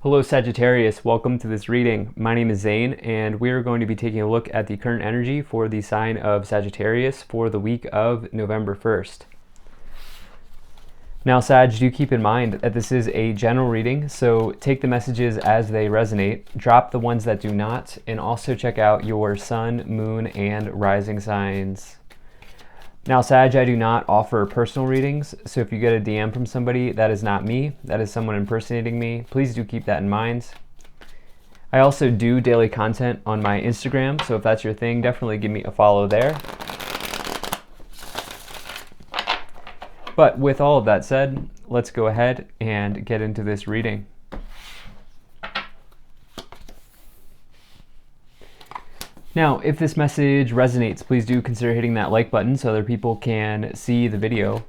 Hello Sagittarius, welcome to this reading. My name is Zane and we are going to be taking a look at the current energy for the sign of Sagittarius for the week of November 1st. Now Sag, do keep in mind that this is a general reading, so take the messages as they resonate, drop the ones that do not, and also check out your sun, moon, and rising signs. Now Sag, I do not offer personal readings, so if you get a DM from somebody, that is not me, that is someone impersonating me. Please do keep that in mind. I also do daily content on my Instagram, so if that's your thing, definitely give me a follow there. But with all of that said, let's go ahead and get into this reading. Now, if this message resonates, please do consider hitting that like button so other people can see the video.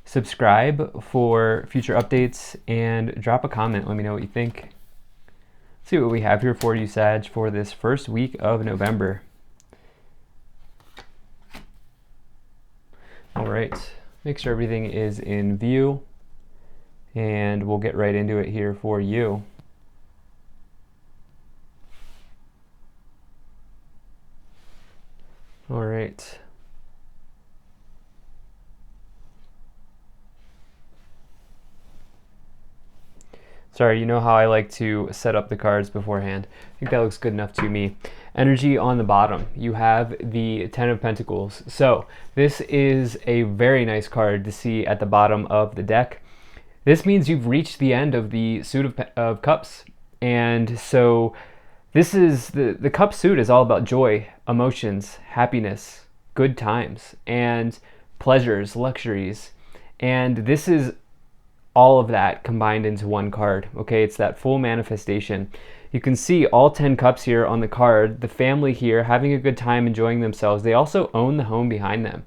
Subscribe for future updates and drop a comment. Let me know what you think. Let's see what we have here for you, Sag, for this first week of November. All right, make sure everything is in view and we'll get right into it here for you. All right. Sorry, you know how I like to set up the cards beforehand. I think that looks good enough to me. Energy on the bottom, you have the Ten of Pentacles. So this is a very nice card to see at the bottom of the deck. This means you've reached the end of the suit of cups. And so this is the cup suit is all about joy, emotions, happiness, good times, and pleasures, luxuries. And this is all of that combined into one card. Okay, it's that full manifestation. You can see all 10 cups here on the card, the family here having a good time, enjoying themselves. They also own the home behind them.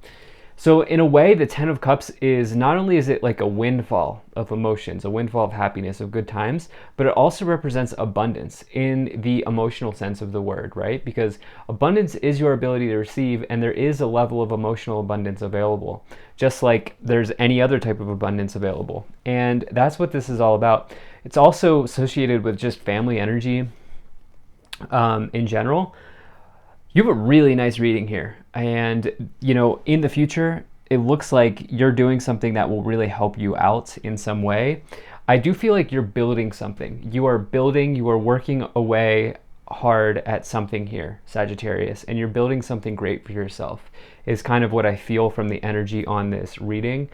So in a way, the 10 of Cups is not only is it like a windfall of emotions, a windfall of happiness, of good times, but it also represents abundance in the emotional sense of the word, right? Because abundance is your ability to receive, and there is a level of emotional abundance available, just like there's any other type of abundance available. And that's what this is all about. It's also associated with just family energy in general. You have a really nice reading here, and you know, in the future it looks like you're doing something that will really help you out in some way. I do feel like you're building something. You are working away hard at something here, Sagittarius, and you're building something great for yourself, is kind of what I feel from the energy on this reading.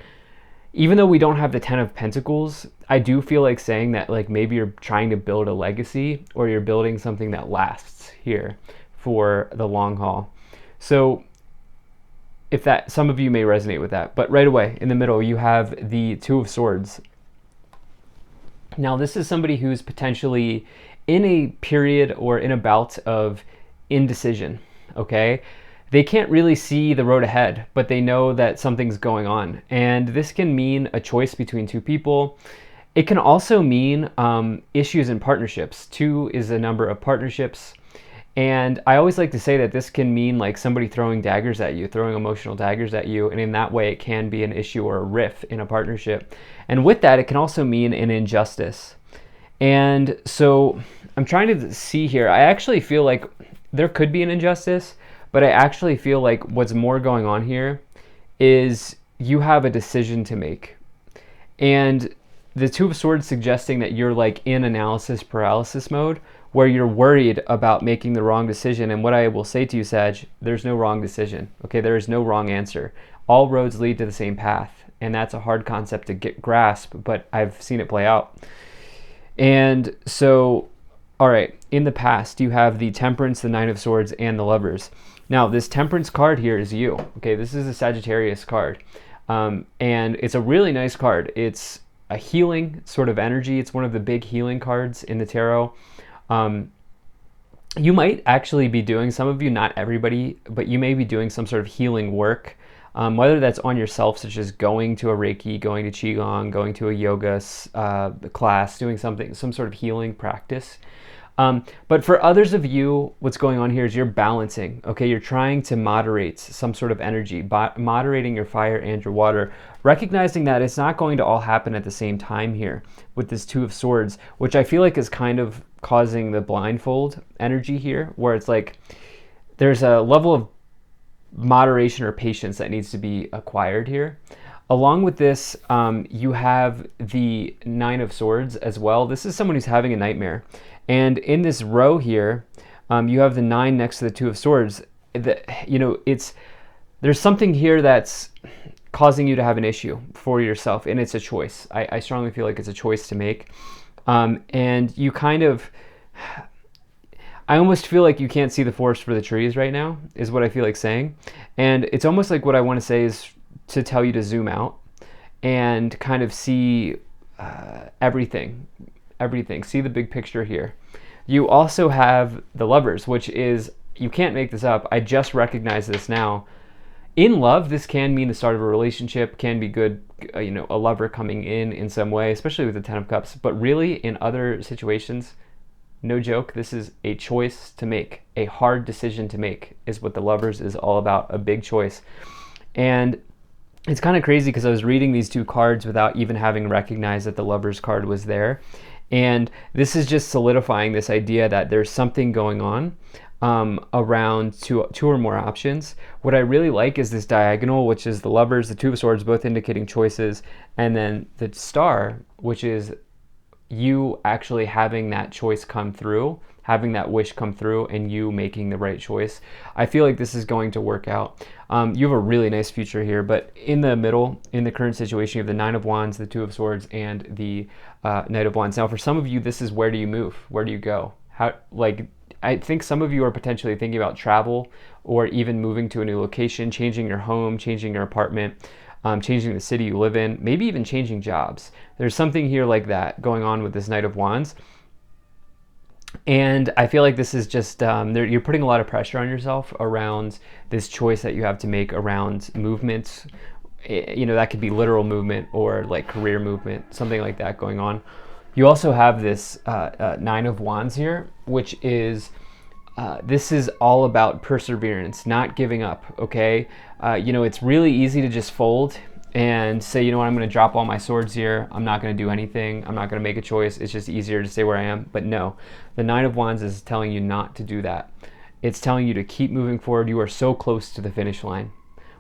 Even though we don't have the Ten of Pentacles, I do feel like saying that like maybe you're trying to build a legacy, or you're building something that lasts here for the long haul. So if that, some of you may resonate with that, but right away in the middle you have the Two of Swords. Now this is somebody who's potentially in a period or in a bout of indecision, okay? They can't really see the road ahead, but they know that something's going on. And this can mean a choice between two people. It can also mean issues in partnerships. 2 is a number of partnerships. And I always like to say that this can mean like somebody throwing daggers at you, throwing emotional daggers at you, and in that way it can be an issue or a rift in a partnership. And with that, it can also mean an injustice. And so I'm trying to see here, I actually feel like there could be an injustice, but I actually feel like what's more going on here is you have a decision to make. And the Two of Swords suggesting that you're like in analysis paralysis mode, where you're worried about making the wrong decision. And what I will say to you, Sag, there's no wrong decision. Okay, there is no wrong answer. All roads lead to the same path. And that's a hard concept to grasp, but I've seen it play out. And so, all right, in the past, you have the Temperance, the Nine of Swords, and the Lovers. Now, this Temperance card here is you. Okay, this is a Sagittarius card. And it's a really nice card. It's a healing sort of energy. It's one of the big healing cards in the tarot. You might actually be doing, some of you, not everybody, but you may be doing some sort of healing work, whether that's on yourself, such as going to a Reiki, going to Qigong, going to a yoga class, doing something, some sort of healing practice. But for others of you, what's going on here is you're balancing, okay? You're trying to moderate some sort of energy, moderating your fire and your water, recognizing that it's not going to all happen at the same time here with this Two of Swords, which I feel like is kind of causing the blindfold energy here, where it's like there's a level of moderation or patience that needs to be acquired here. Along with this, you have the Nine of Swords as well. This is someone who's having a nightmare. And in this row here, you have the 9 next to the Two of Swords. There's something here that's causing you to have an issue for yourself, and it's a choice. I strongly feel like it's a choice to make. And you kind of, I almost feel like you can't see the forest for the trees right now, is what I feel like saying. And it's almost like what I want to say is to tell you to zoom out and kind of see everything, see the big picture here. You also have the Lovers, which is, you can't make this up. I just recognize this now. In love, this can mean the start of a relationship, can be good, a lover coming in some way, especially with the Ten of Cups. But really, in other situations, no joke, this is a choice to make. A hard decision to make is what the Lovers is all about, a big choice. And it's kind of crazy because I was reading these two cards without even having recognized that the Lovers card was there. And this is just solidifying this idea that there's something going on around two or more options. What I really like is this diagonal, which is the Lovers, the Two of Swords, both indicating choices, and then the Star, which is you actually having that choice come through, having that wish come through, and you making the right choice. I feel like this is going to work out. You have a really nice future here, but in the middle, in the current situation, you have the Nine of Wands, the Two of Swords, and the Knight of Wands. Now, for some of you, this is where do you move? Where do you go? I think some of you are potentially thinking about travel or even moving to a new location, changing your home, changing your apartment, changing the city you live in, maybe even changing jobs. There's something here like that going on with this Knight of Wands. And I feel like this is just, you're putting a lot of pressure on yourself around this choice that you have to make around movement. That could be literal movement or like career movement, something like that going on. You also have this Nine of Wands here, which is, this is all about perseverance, not giving up, okay? It's really easy to just fold and say, you know what, I'm going to drop all my swords here. I'm not going to do anything. I'm not going to make a choice. It's just easier to stay where I am. But no, the Nine of Wands is telling you not to do that. It's telling you to keep moving forward. You are so close to the finish line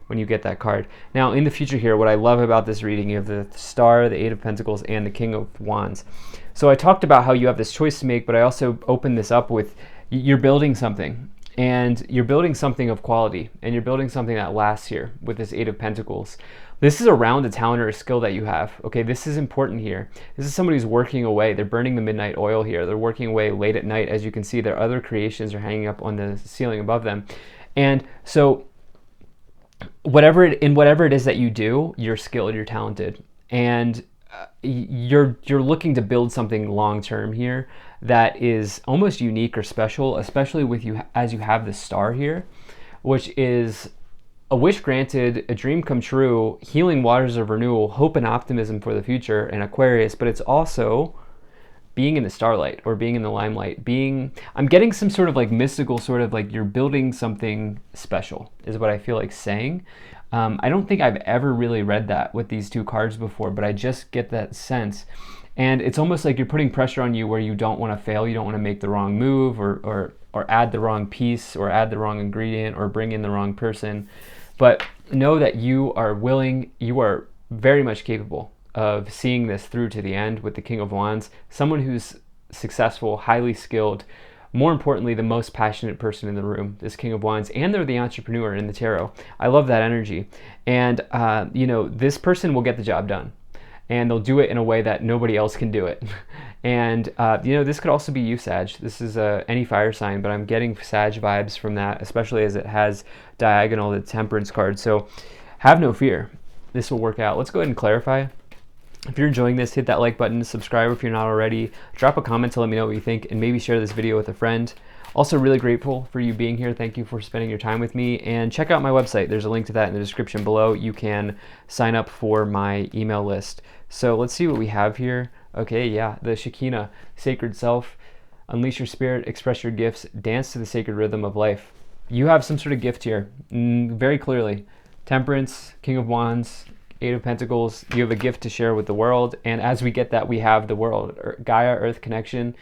when you get that card. Now, in the future here, what I love about this reading, you have the Star, the Eight of Pentacles, and the King of Wands. So I talked about how you have this choice to make, but I also opened this up with you're building something. And you're building something of quality, and you're building something that lasts here with this Eight of Pentacles. This is around a talent or a skill that you have. Okay, this is important here. This is somebody who's working away. They're burning the midnight oil here. They're working away late at night. As you can see, their other creations are hanging up on the ceiling above them. And so whatever it is that you do, you're skilled, you're talented. And you're looking to build something long-term here that is almost unique or special, especially with you as you have the Star here, which is a wish granted, a dream come true, healing waters of renewal, hope and optimism for the future, and Aquarius. But it's also being in the starlight or being in the limelight, I'm getting some sort of like mystical sort of like you're building something special is what I feel like saying. I don't think I've ever really read that with these two cards before, but I just get that sense. And it's almost like you're putting pressure on you where you don't want to fail, you don't want to make the wrong move or add the wrong piece or add the wrong ingredient or bring in the wrong person. But know that you are willing, you are very much capable of seeing this through to the end with the King of Wands, someone who's successful, highly skilled, more importantly, the most passionate person in the room, this King of Wands, and they're the entrepreneur in the tarot. I love that energy. And, this person will get the job done. And they'll do it in a way that nobody else can do it. And, this could also be you, Sag. This is any fire sign, but I'm getting Sag vibes from that, especially as it has diagonal, the Temperance card. So have no fear. This will work out. Let's go ahead and clarify. If you're enjoying this, hit that like button, subscribe if you're not already, drop a comment to let me know what you think, and maybe share this video with a friend. Also really grateful for you being here. Thank you for spending your time with me, and check out my website. There's a link to that in the description below. You can sign up for my email list. So let's see what we have here. Okay, yeah, the Shekinah, Sacred Self. Unleash your spirit, express your gifts, dance to the sacred rhythm of life. You have some sort of gift here, very clearly. Temperance, King of Wands, Eight of Pentacles. You have a gift to share with the world, and as we get that, we have the world. Gaia, Earth connection.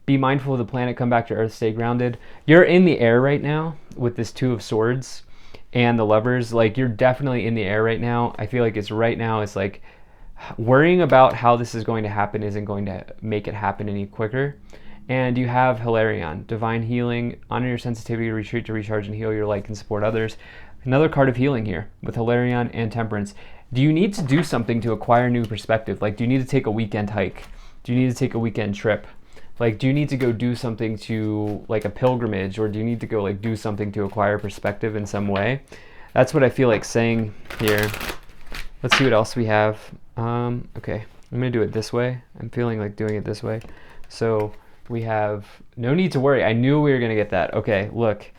Be mindful of the planet, come back to Earth, stay grounded. You're in the air right now with this Two of Swords and the Lovers. Like, you're definitely in the air right now. I feel like it's right now, it's like worrying about how this is going to happen isn't going to make it happen any quicker. And you have Hilarion, divine healing, honor your sensitivity, retreat to recharge and heal your light, and support others. Another card of healing here with Hilarion and Temperance. Do you need to do something to acquire new perspective? Like, do you need to take a weekend hike? Do you need to take a weekend trip? Like, do you need to go do something to, like, a pilgrimage, or do you need to go, like, do something to acquire perspective in some way? That's what I feel like saying here. Let's see what else we have. Okay, I'm gonna do it this way. I'm feeling like doing it this way. So we have no need to worry. I knew we were gonna get that. Okay, look.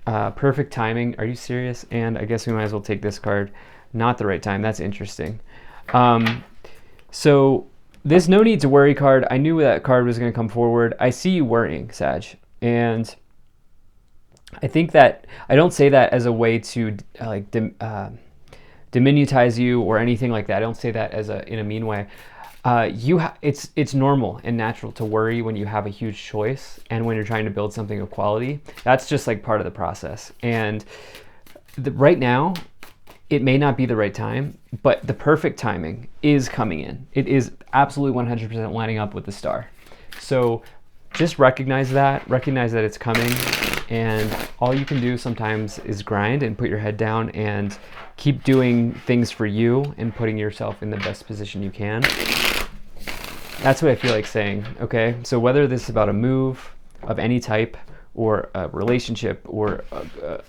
Perfect timing. Are you serious? And I guess we might as well take this card. Not the right time. That's interesting. So this no need to worry card, I knew that card was going to come forward. I see you worrying, Sag. And I think that, I don't say that as a way to diminutize you or anything like that. I don't say that as in a mean way. It's normal and natural to worry when you have a huge choice and when you're trying to build something of quality. That's just like part of the process. And right now, it may not be the right time, but the perfect timing is coming in. It is absolutely 100% lining up with the star. So just recognize that it's coming, and all you can do sometimes is grind and put your head down and keep doing things for you and putting yourself in the best position you can. That's what I feel like saying, okay? So whether this is about a move of any type, or a relationship, or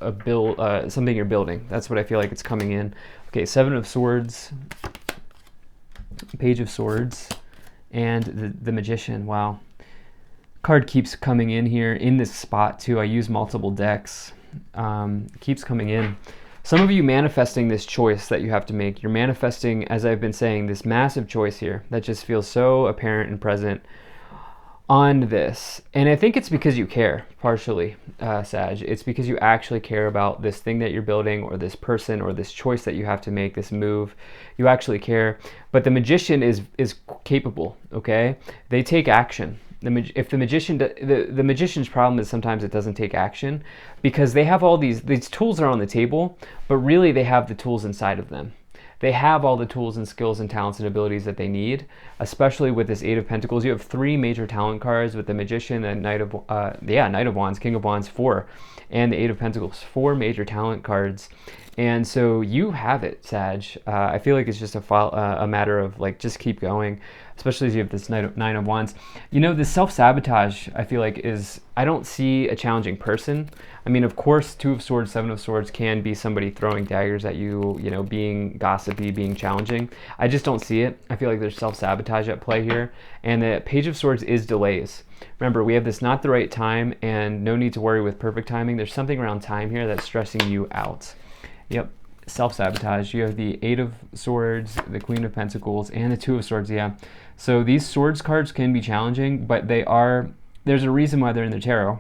a build, something you're building. That's what I feel like it's coming in. Okay, Seven of Swords, Page of Swords, and the Magician. Wow. Card keeps coming in here in this spot too. I use multiple decks. Keeps coming in. Some of you manifesting this choice that you have to make. You're manifesting, as I've been saying, this massive choice here that just feels so apparent and present on this. And I think it's because you care, partially, Sag. It's because you actually care about this thing that you're building, or this person, or this choice that you have to make, this move. You actually care. But the Magician is capable, okay? They take action. If the magician, the magician's problem is sometimes it doesn't take action, because they have all these tools are on the table, but really they have the tools inside of them. They have all the tools and skills and talents and abilities that they need, especially with this Eight of Pentacles. You have three major talent cards with the Magician, and Knight of Wands, King of Wands, 4, and the Eight of Pentacles, 4 major talent cards. And so you have it, Sag. I feel like it's just a matter of, like, just keep going, especially as you have this Nine of Wands. You know, this self-sabotage, I feel like, I don't see a challenging person. I mean, of course, Two of Swords, Seven of Swords can be somebody throwing daggers at you, you know, being gossipy, being challenging. I just don't see it. I feel like there's self-sabotage at play here. And the Page of Swords is delays. Remember, we have this not the right time and no need to worry with perfect timing. There's something around time here that's stressing you out. Yep, self-sabotage. You have the Eight of Swords, the Queen of Pentacles, and the Two of Swords, yeah. So these Swords cards can be challenging, but there's a reason why they're in the tarot.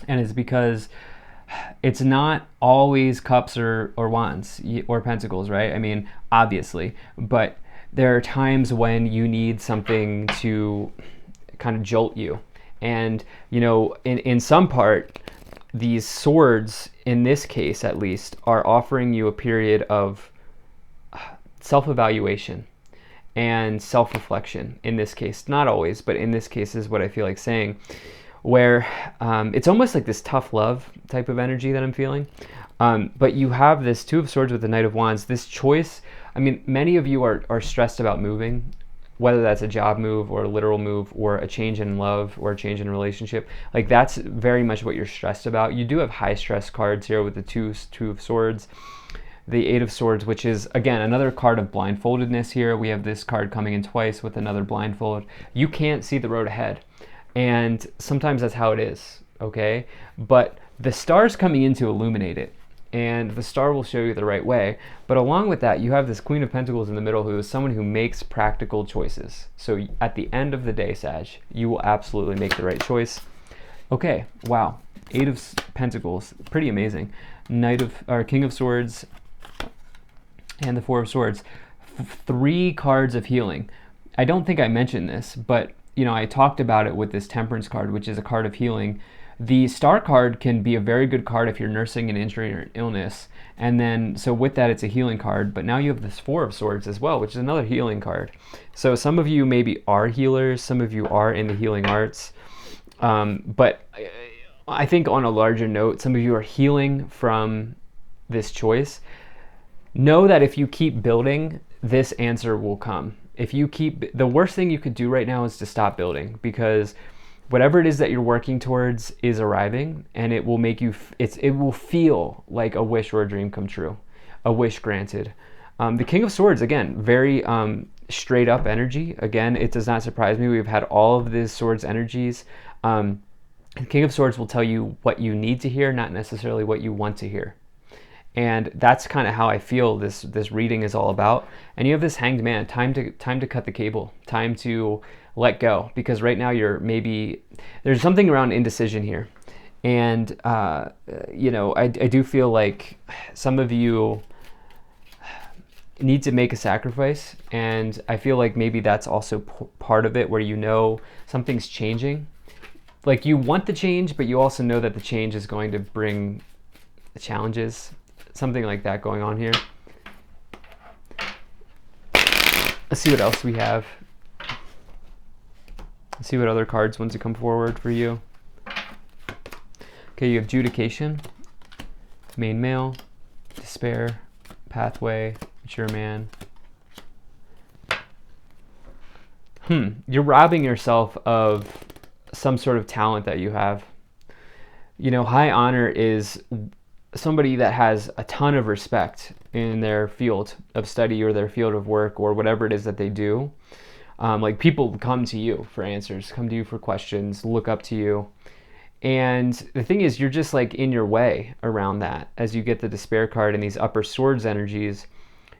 And it's because it's not always cups or wands or pentacles, right? I mean, obviously, but there are times when you need something to kind of jolt you. And, you know, in some part, these swords, in this case at least, are offering you a period of self-evaluation and self-reflection. In this case, not always, but in this case is what I feel like saying, where it's almost like this tough love type of energy that I'm feeling. But you have this Two of Swords with the Knight of Wands, this choice. I mean, many of you are stressed about moving, whether that's a job move or a literal move or a change in love or a change in relationship. Like, that's very much what you're stressed about. You do have high stress cards here with the two of Swords, the Eight of Swords, which is, again, another card of blindfoldedness here. We have this card coming in twice with another blindfold. You can't see the road ahead. And sometimes that's how it is, okay? But the star's coming in to illuminate it. and the star will show you the right way. But along with that, you have this Queen of Pentacles in the middle, who is someone who makes practical choices. So at the end of the day, Sag, you will absolutely make the right choice. Okay, wow. Eight of Pentacles, pretty amazing. King of Swords, and the Four of Swords. 3 cards of healing. I don't think I mentioned this, but I talked about it with this Temperance card, which is a card of healing. The Star card can be a very good card if you're nursing an injury or an illness, and then so with that, it's a healing card. But now you have this Four of Swords as well, which is another healing card. So some of you maybe are healers, some of you are in the healing arts, but I think on a larger note, some of you are healing from this choice. Know that if you keep building, this answer will come. The worst thing you could do right now is to stop building, because whatever it is that you're working towards is arriving, and it will make you, it will feel like a wish or a dream come true, a wish granted. The King of Swords, again, very straight up energy. Again, it does not surprise me. We've had all of these swords energies. King of Swords will tell you what you need to hear, not necessarily what you want to hear. And that's kind of how I feel this reading is all about. And you have this Hanged Man, time to cut the cable, time to let go, because right now there's something around indecision here. And I do feel like some of you need to make a sacrifice, and I feel like maybe that's also part of it, where something's changing. Like, you want the change, but you also know that the change is going to bring challenges. Something like that going on here. Let's see what else we have. Let's see what other cards want to come forward for you. Okay, you have Judication, Main Male, Despair, Pathway, Mature Man. You're robbing yourself of some sort of talent that you have. High honor is somebody that has a ton of respect in their field of study or their field of work or whatever it is that they do. Like, people come to you for answers, come to you for questions, look up to you. And the thing is, you're just like in your way around that as you get the Despair card and these Upper Swords energies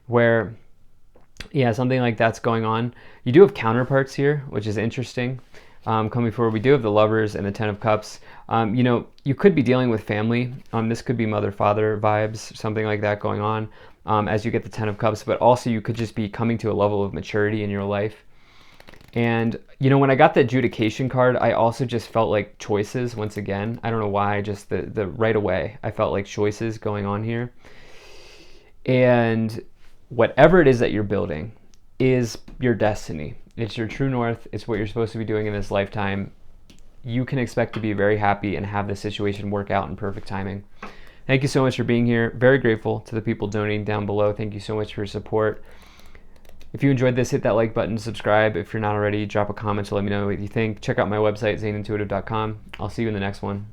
where, something like that's going on. You do have counterparts here, which is interesting. Coming forward, we do have the Lovers and the Ten of Cups. You could be dealing with family. This could be mother-father vibes, something like that going on as you get the Ten of Cups. But also, you could just be coming to a level of maturity in your life. And, when I got the Adjudication card, I also just felt like choices once again. I don't know why, just the right away, I felt like choices going on here. And whatever it is that you're building is your destiny. It's your true north. It's what you're supposed to be doing in this lifetime. You can expect to be very happy and have the situation work out in perfect timing. Thank you so much for being here. Very grateful to the people donating down below. Thank you so much for your support. If you enjoyed this, hit that like button, subscribe. If you're not already, drop a comment to let me know what you think. Check out my website, zanintuitive.com. I'll see you in the next one.